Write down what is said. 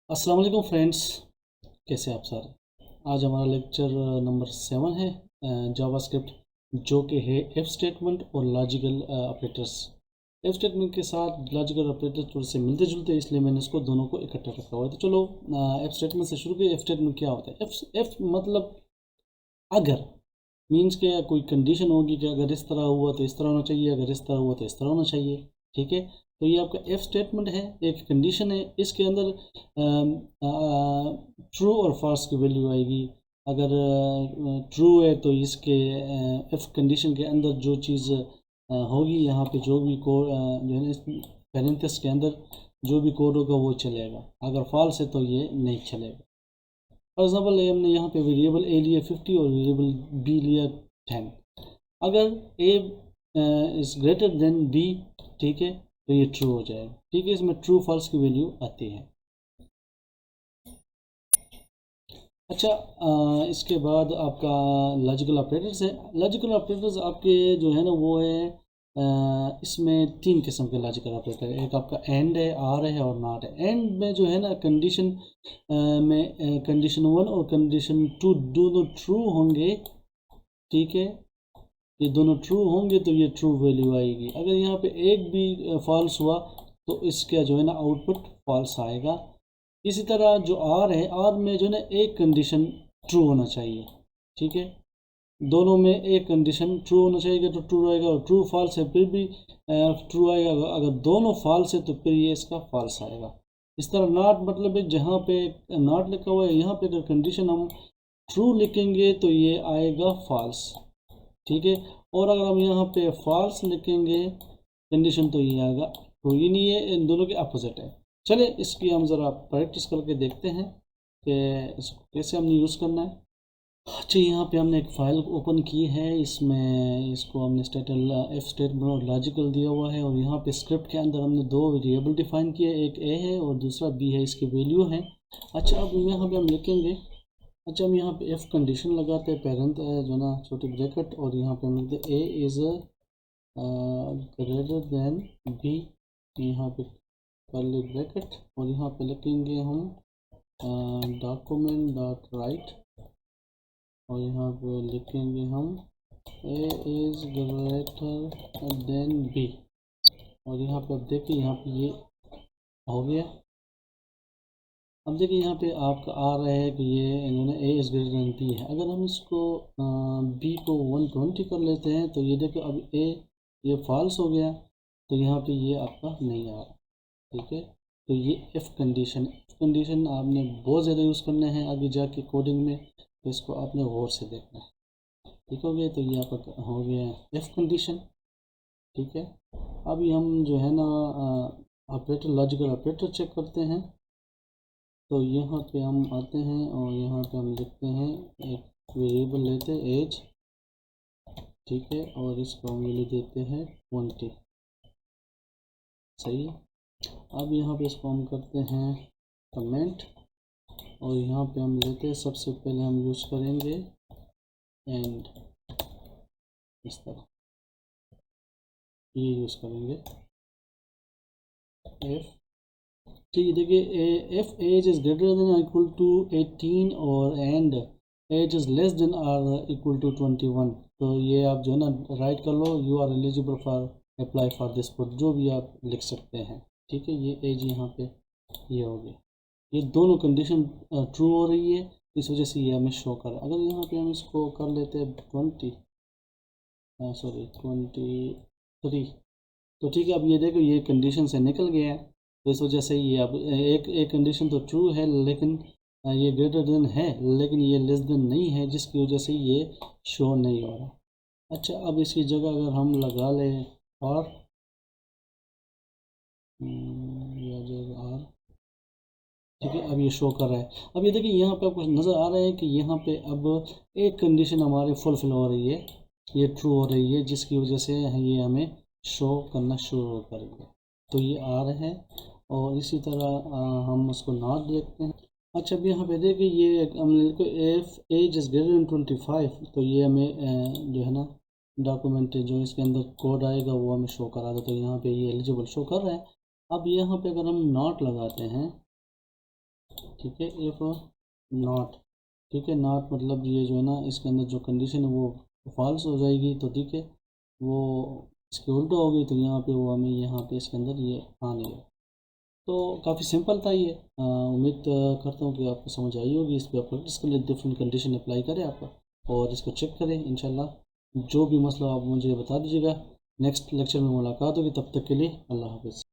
अस्सलाम वालेकुम फ्रेंड्स, कैसे आप सारे। आज हमारा लेक्चर नंबर 7 है जावास्क्रिप्ट, जो कि है एफ स्टेटमेंट और लॉजिकल ऑपरेटर्स। एफ स्टेटमेंट के साथ लॉजिकल ऑपरेटर्स थोड़े से मिलते जुलते हैं, इसलिए मैंने इसको दोनों को इकट्ठा रखा हुआ है। तो चलो एफ स्टेटमेंट से शुरू करिए। एफ स्टेटमेंट क्या होता है? एफ मतलब अगर, मीन्स के कोई कंडीशन होगी कि अगर इस तरह हुआ तो इस तरह होना चाहिए, अगर इस तरह हुआ तो इस तरह होना चाहिए। ठीक है, तो ये आपका एफ स्टेटमेंट है, एक कंडीशन है। इसके अंदर ट्रू और फॉल्स की वैल्यू आएगी। अगर ट्रू है तो इसके एफ कंडीशन के अंदर जो चीज़ होगी, यहाँ पे जो भी कोड जो है ना, पैरेंथेसिस के अंदर जो भी कोड होगा वो चलेगा। अगर फॉल्स है तो ये नहीं चलेगा। फॉर एग्जाम्पल हमने यहाँ पे वेरिएबल ए लिया 50 और वेरिएबल बी लिया 10। अगर A is greater than B, ठीक है, तो ये ट्रू हो जाएगा। ठीक है, इसमें ट्रू फॉल्स की वैल्यू आती है। अच्छा, इसके बाद आपका लॉजिकल ऑपरेटर्स है। लॉजिकल ऑपरेटर्स आपके जो है ना वो है, इसमें तीन किस्म के लॉजिकल ऑपरेटर है। एक आपका एंड है, आर है और नॉट है। एंड में जो है ना कंडीशन में कंडीशन 1 और कंडीशन 2 दोनों ट्रू होंगे। ठीक है, ये दोनों ट्रू होंगे तो ये ट्रू वैल्यू आएगी। अगर यहाँ पे एक भी फॉल्स हुआ तो इसका जो है ना आउटपुट फॉल्स आएगा। इसी तरह जो आर है, आर में जो है ना एक कंडीशन ट्रू होना चाहिए। ठीक है, दोनों में एक कंडीशन ट्रू होना चाहिए तो ट्रू रहेगा, और ट्रू फॉल्स है फिर भी ट्रू आएगा। अगर दोनों फॉल्स है तो फिर ये इसका फॉल्स आएगा। इस तरह नॉट मतलब है, जहाँ पे नॉट लिखा हुआ है यहाँ पे अगर कंडीशन हम ट्रू लिखेंगे तो ये आएगा फॉल्स। ठीक है, और अगर हम यहाँ पे फॉल्स लिखेंगे कंडीशन तो ये आएगा ट्रू। ये नहीं है, इन दोनों के अपोजिट है। चले इसकी हम ज़रा प्रैक्टिस करके देखते हैं कि इसको कैसे हमने यूज़ करना है। अच्छा, यहाँ पे हमने एक फ़ाइल ओपन की है, इसमें इसको हमने स्टेटल एफ स्टेटमेंट और लॉजिकल दिया हुआ है, और यहाँ पे स्क्रिप्ट के अंदर हमने दो वेरिएबल डिफाइन किए, एक ए है और दूसरा बी है, इसकी वैल्यू है। अच्छा, अब यहाँ पे हम लिखेंगे। अच्छा, हम यहाँ पे एफ कंडीशन लगाते हैं, पेरेंट जो ना छोटे ब्रैकेट, और यहाँ पे हम लिखते हैं A is greater than B, यहाँ पे कर्ली ब्रैकेट, और यहाँ पे लिखेंगे हम डॉक्यूमेंट डॉट राइट, और यहाँ पे लिखेंगे हम A is greater than B. और यहाँ पे अब देखिए, यहाँ पे ये हो गया। अब देखिए यहाँ पे आपका आ रहा है कि ये इन्होंने A is greater than B है। अगर हम इसको बी को 120 कर लेते हैं तो ये देखो अब ए ये फॉल्स हो गया, तो यहाँ पे ये आपका नहीं आ रहा। ठीक है, तो ये एफ कंडीशन आपने बहुत ज़्यादा यूज़ करने हैं आगे जाके कोडिंग में, तो इसको आपने गौर से देखना है। ठीक हो गया, तो ये आपका हो गया एफ कंडीशन। ठीक है, अभी हम जो है ना ऑपरेटर लॉजिकल ऑपरेटर चेक करते हैं। तो यहाँ पे हम आते हैं और यहाँ पे हम लिखते हैं, एक वेरिएबल लेते हैं एज। ठीक है, और इसको हम वैल्यू देते हैं 20। सही है, अब यहाँ पे इसको हम करते हैं कमेंट, और यहाँ पे हम लेते हैं, सबसे पहले हम यूज़ करेंगे एंड, इस तरह ये यूज़ करेंगे एफ। ठीक है, देखिए if as is greater than or equal to 18 or and age is less than or equal to 21। तो ये आप जो है ना राइट कर लो, you are eligible for apply for this code, जो भी आप लिख सकते हैं। ठीक है, ये एज यहाँ पे ये हो गया। ये दोनों कंडीशन ट्रू हो रही है, इस वजह से ये हमें शो कर रहा है। अगर यहाँ पे हम इसको कर लेते हैं 23, तो ठीक है, अब ये देखो ये कंडीशन से निकल गया है, तो इस वजह से ये अब एक कंडीशन तो ट्रू है, लेकिन ये ग्रेटर देन है, लेकिन ये लेस देन नहीं है, जिसकी वजह से ये शो नहीं हो रहा। अच्छा, अब इसकी जगह अगर हम लगा लें और आर, ठीक है, अब ये शो कर रहा है। अब ये देखिए यहाँ पे आपको नज़र आ रहा है कि यहाँ पे अब एक कंडीशन हमारी फुलफिल हो रही है, ये ट्रू हो रही है, जिसकी वजह से ये हमें शो करना शुरू करेंगे। तो ये आ रहा है, और इसी तरह हम उसको नॉट देखते हैं। अच्छा, अब यहाँ पे देखिए ये हमने F as is greater than 25, तो ये हमें जो है ना डॉक्यूमेंट जो इसके अंदर कोड आएगा वो हमें शो करा दो, तो यहाँ पे ये एलिजिबल शो कर रहा है। अब यहाँ पे अगर हम नॉट लगाते हैं ठीक है, इफ़ नॉट, ठीक है, नॉट मतलब ये जो है ना इसके अंदर जो कंडीशन है वो फॉल्स हो जाएगी, तो ठीक है वो इसके उल्टा होगी, तो यहाँ पे वो हमें यहाँ पे इसके अंदर ये आ नहीं है। तो काफ़ी सिंपल था ये। उम्मीद करता हूँ कि आपको समझ आई होगी। इस पर आप प्रैक्टिस कर लिए, डिफरेंट कंडीशन अप्लाई करें आप और इसको चेक करें इंशाल्लाह। जो भी मसला आप मुझे बता दीजिएगा। नेक्स्ट लेक्चर में मुलाकात होगी, तब तक के लिए अल्लाह हाफ़िज़।